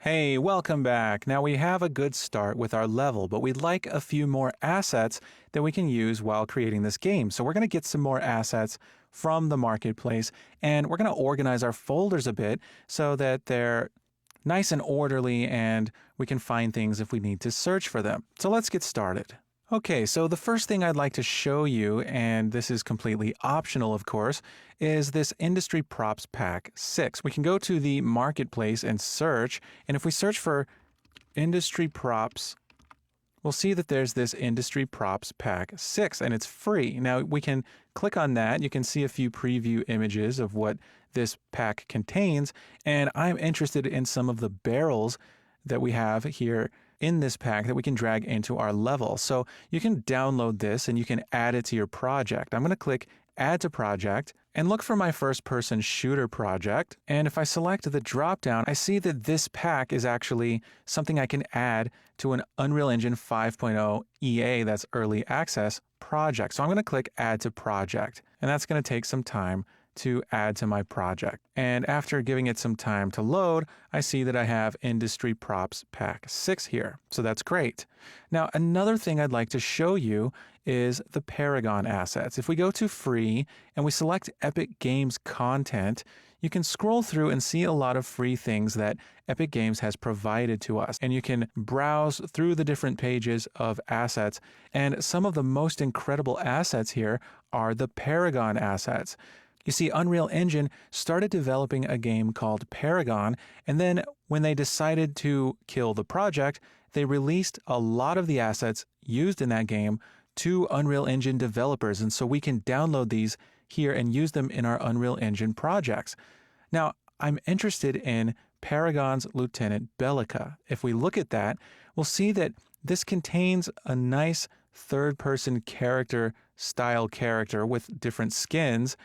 Hey, welcome back. Now we have a good start with our level, but we'd like a few more assets that we can use while creating this game. So we're going to get some more assets from the marketplace, and we're going to organize our folders a bit so that they're nice and orderly and we can find things if we need to search for them. So let's get started. Okay, so the first thing I'd like to show you, and this is completely optional of course, is this Industry Props Pack 6. We can go to the marketplace and search, and if we search for Industry Props, we'll see that there's this Industry Props Pack 6, and it's free. Now we can click on that, you can see a few preview images of what this pack contains, and I'm interested in some of the barrels that we have here in this pack that we can drag into our level. So you can download this and you can add it to your project. I'm going to click Add to Project and look for my first-person shooter project. And if I select the drop-down, I see that this pack is actually something I can add to an Unreal Engine 5.0 EA, that's Early Access, project. So I'm going to click Add to Project, and that's going to take some time to add to my project. And after giving it some time to load, I see that I have Industry Props Pack 6 here. So that's great. Now, another thing I'd like to show you is the Paragon assets. If we go to free and we select Epic Games content, you can scroll through and see a lot of free things that Epic Games has provided to us. And you can browse through the different pages of assets. And some of the most incredible assets here are the Paragon assets. You see, Unreal Engine started developing a game called Paragon, and then when they decided to kill the project, they released a lot of the assets used in that game to Unreal Engine developers, and so we can download these here and use them in our Unreal Engine projects. Now, I'm interested in Paragon's Lieutenant Bellica. If we look at that, we'll see that this contains a nice third-person character style character with different skins.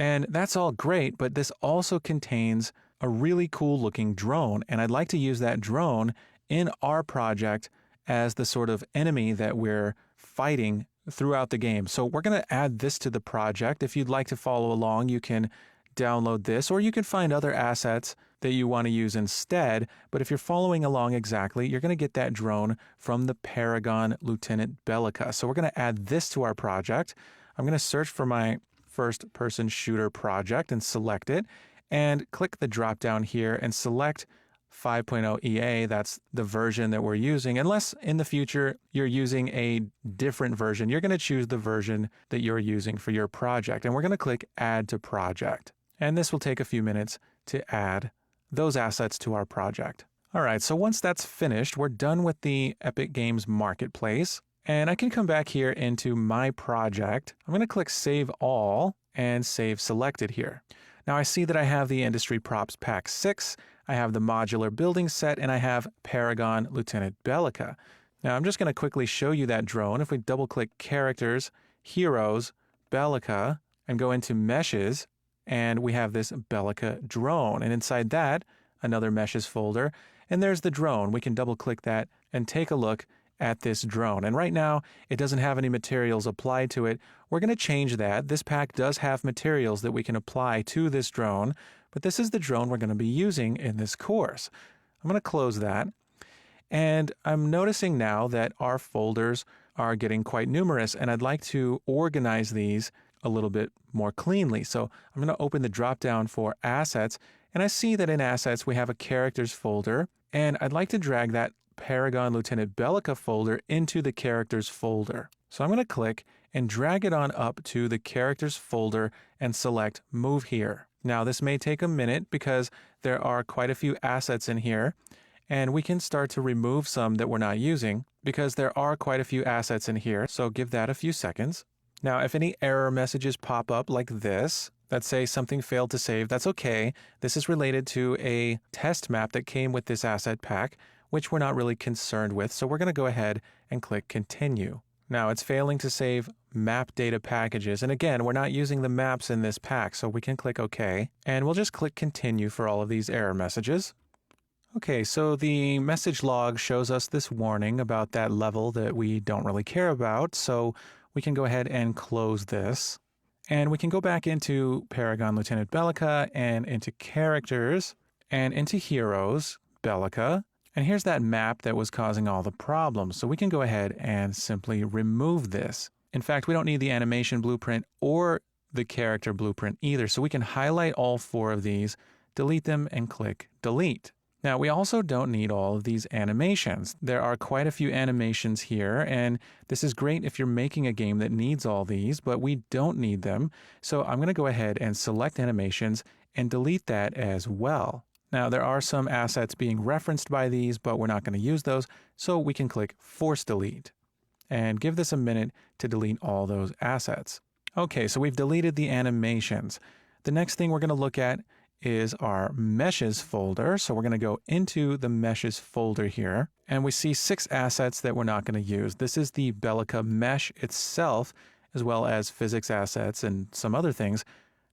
And that's all great, but this also contains a really cool looking drone, and I'd like to use that drone in our project as the sort of enemy that we're fighting throughout the game. So we're going to add this to the project. If you'd like to follow along, you can download this, or you can find other assets that you want to use instead. But if you're following along exactly, you're going to get that drone from the Paragon Lieutenant Bellica. So we're going to add this to our project. I'm going to search for my first-person shooter project and select it, and click the drop-down here and select 5.0 EA. That's the version that we're using. Unless in the future you're using a different version, you're going to choose the version that you're using for your project. And we're going to click Add to Project. And this will take a few minutes to add those assets to our project. All right, so once that's finished, we're done with the Epic Games Marketplace. And I can come back here into my project. I'm going to click Save All and Save Selected here. Now I see that I have the Industry Props Pack 6, I have the Modular Building Set, and I have Paragon Lieutenant Bellica. Now I'm just going to quickly show you that drone. If we double click Characters, Heroes, Bellica, and go into Meshes, and we have this Bellica drone. And inside that, another Meshes folder, and there's the drone. We can double click that and take a look at this drone. And right now, it doesn't have any materials applied to it. We're going to change that. This pack does have materials that we can apply to this drone, but this is the drone we're going to be using in this course. I'm going to close that. And I'm noticing now that our folders are getting quite numerous, and I'd like to organize these a little bit more cleanly. So I'm going to open the drop-down for Assets, and I see that in Assets we have a Characters folder, and I'd like to drag that Paragon Lieutenant Bellica folder into the Characters folder. So I'm going to click and drag it on up to the Characters folder and select Move Here. Now this may take a minute because there are quite a few assets in here, and we can start to remove some that we're not using because there are quite a few assets in here, so give that a few seconds. Now if any error messages pop up like this that say something failed to save, that's okay. This is related to a test map that came with this asset pack, which we're not really concerned with, so we're going to go ahead and click Continue. Now it's failing to save map data packages, and again, we're not using the maps in this pack, so we can click OK, and we'll just click Continue for all of these error messages. Okay, so the message log shows us this warning about that level that we don't really care about, so we can go ahead and close this. And we can go back into Paragon Lieutenant Bellica and into Characters and into Heroes, Bellica, And here's that map that was causing all the problems. So we can go ahead and simply remove this. In fact, we don't need the animation blueprint or the character blueprint either. So we can highlight all four of these, delete them, and click delete. Now, we also don't need all of these animations. There are quite a few animations here, and this is great if you're making a game that needs all these, but we don't need them. So I'm going to go ahead and select animations and delete that as well. Now, there are some assets being referenced by these, but we're not going to use those, so we can click Force Delete and give this a minute to delete all those assets. Okay, so we've deleted the animations. The next thing we're going to look at is our Meshes folder. So we're going to go into the Meshes folder here, and we see 6 assets that we're not going to use. This is the Bellica mesh itself, as well as physics assets and some other things.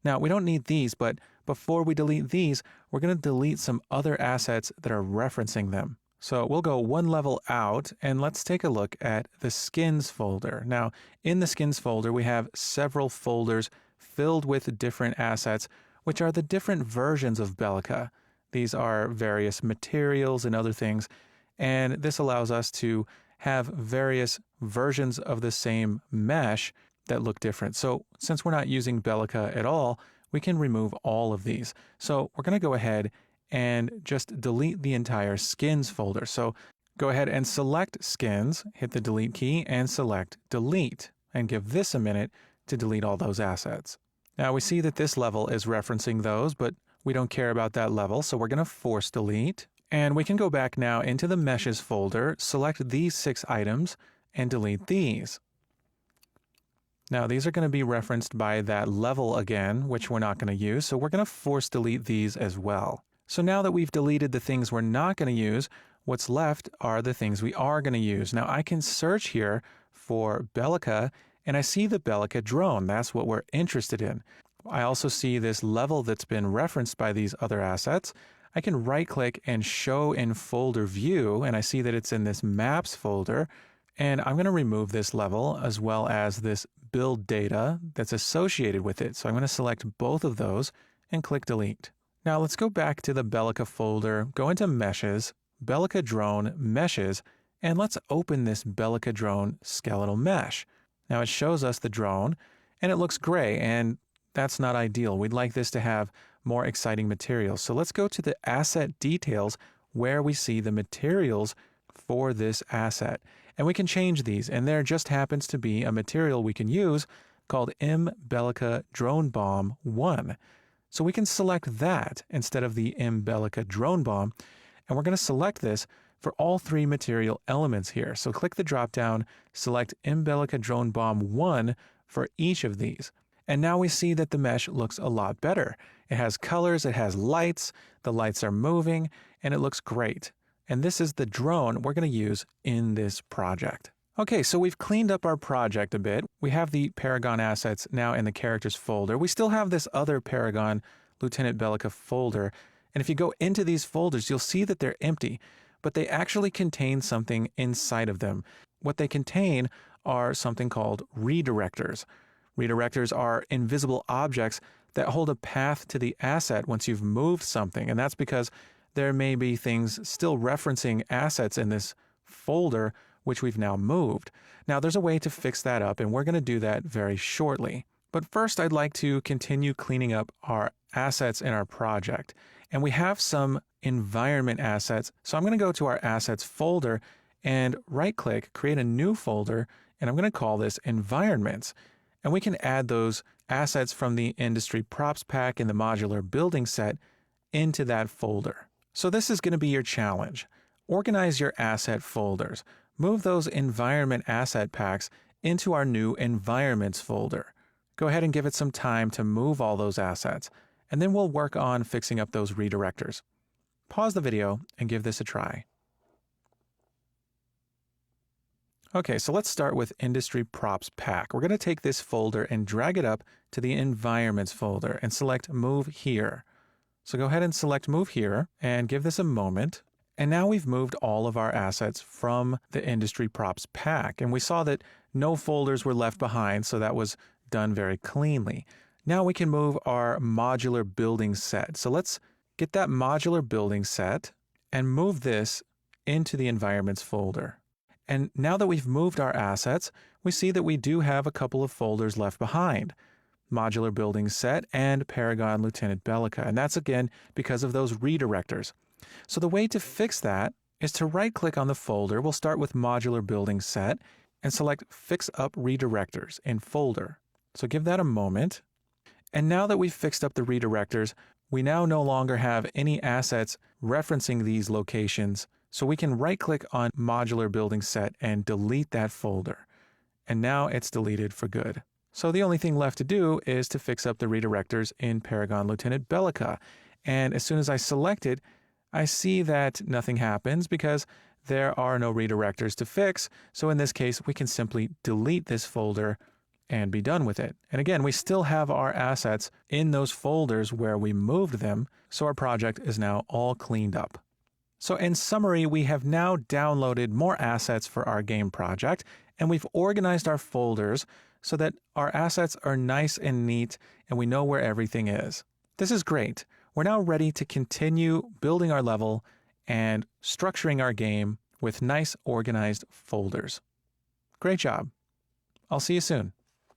Now, we don't need these, but before we delete these, we're going to delete some other assets that are referencing them. So we'll go one level out, and let's take a look at the skins folder. Now, in the skins folder, we have several folders filled with different assets, which are the different versions of Bellica. These are various materials and other things, and this allows us to have various versions of the same mesh that look different. So since we're not using Bellica at all, we can remove all of these. So we're going to go ahead and just delete the entire skins folder. So go ahead and select skins, hit the delete key, and select delete, and give this a minute to delete all those assets. Now we see that this level is referencing those, but we don't care about that level, so we're going to force delete. And we can go back now into the Meshes folder, select these 6 items, and delete these. Now these are going to be referenced by that level again, which we're not going to use, so we're going to force delete these as well. So now that we've deleted the things we're not going to use, what's left are the things we are going to use. Now I can search here for Bellica, and I see the Bellica drone. That's what we're interested in. I also see this level that's been referenced by these other assets. I can right-click and show in folder view, and I see that it's in this maps folder. And I'm going to remove this level as well as this build data that's associated with it. So I'm going to select both of those and click delete. Now let's go back to the Bellica folder, go into Meshes, Bellica drone, Meshes, and let's open this Bellica drone skeletal mesh. Now it shows us the drone, and it looks gray, and that's not ideal. We'd like this to have more exciting materials. So let's go to the asset details where we see the materials for this asset. And we can change these, and there just happens to be a material we can use called M Bellica Drone Bomb 1. So we can select that instead of the M Bellica Drone Bomb, and we're going to select this for all 3 material elements here. So click the drop-down, select M Bellica Drone Bomb 1 for each of these. And now we see that the mesh looks a lot better. It has colors, it has lights, the lights are moving, and it looks great. And this is the drone we're going to use in this project. Okay, so we've cleaned up our project a bit. We have the Paragon assets now in the characters folder. We still have this other Paragon Lieutenant Bellica folder. And if you go into these folders, you'll see that they're empty, but they actually contain something inside of them. What they contain are something called redirectors. Redirectors are invisible objects that hold a path to the asset once you've moved something. And that's because there may be things still referencing assets in this folder which we've now moved. Now there's a way to fix that up, and we're going to do that very shortly. But first I'd like to continue cleaning up our assets in our project. And we have some environment assets. So I'm going to go to our assets folder and right-click, create a new folder, and I'm going to call this environments. And we can add those assets from the industry props pack in the modular building set into that folder. So this is going to be your challenge. Organize your asset folders. Move those environment asset packs into our new environments folder. Go ahead and give it some time to move all those assets, and then we'll work on fixing up those redirectors. Pause the video and give this a try. Okay, so let's start with Industry Props Pack. We're going to take this folder and drag it up to the Environments folder and select Move Here. So go ahead and select Move Here and give this a moment. And now we've moved all of our assets from the Industry Props Pack. And we saw that no folders were left behind, so that was done very cleanly. Now we can move our modular building set. So let's get that modular building set and move this into the environments folder. And now that we've moved our assets, we see that we do have a couple of folders left behind. Modular Building Set and Paragon Lieutenant Bellica. And that's again because of those redirectors. So the way to fix that is to right-click on the folder. We'll start with Modular Building Set and select Fix Up Redirectors in Folder. So give that a moment. And now that we've fixed up the redirectors, we now no longer have any assets referencing these locations. So we can right-click on Modular Building Set and delete that folder. And now it's deleted for good. So the only thing left to do is to fix up the redirectors in Paragon Lieutenant Bellica. And as soon as I select it, I see that nothing happens because there are no redirectors to fix. So in this case, we can simply delete this folder and be done with it. And again, we still have our assets in those folders where we moved them. So our project is now all cleaned up. So in summary, we have now downloaded more assets for our game project, and we've organized our folders so that our assets are nice and neat and we know where everything is. This is great. We're now ready to continue building our level and structuring our game with nice organized folders. Great job. I'll see you soon.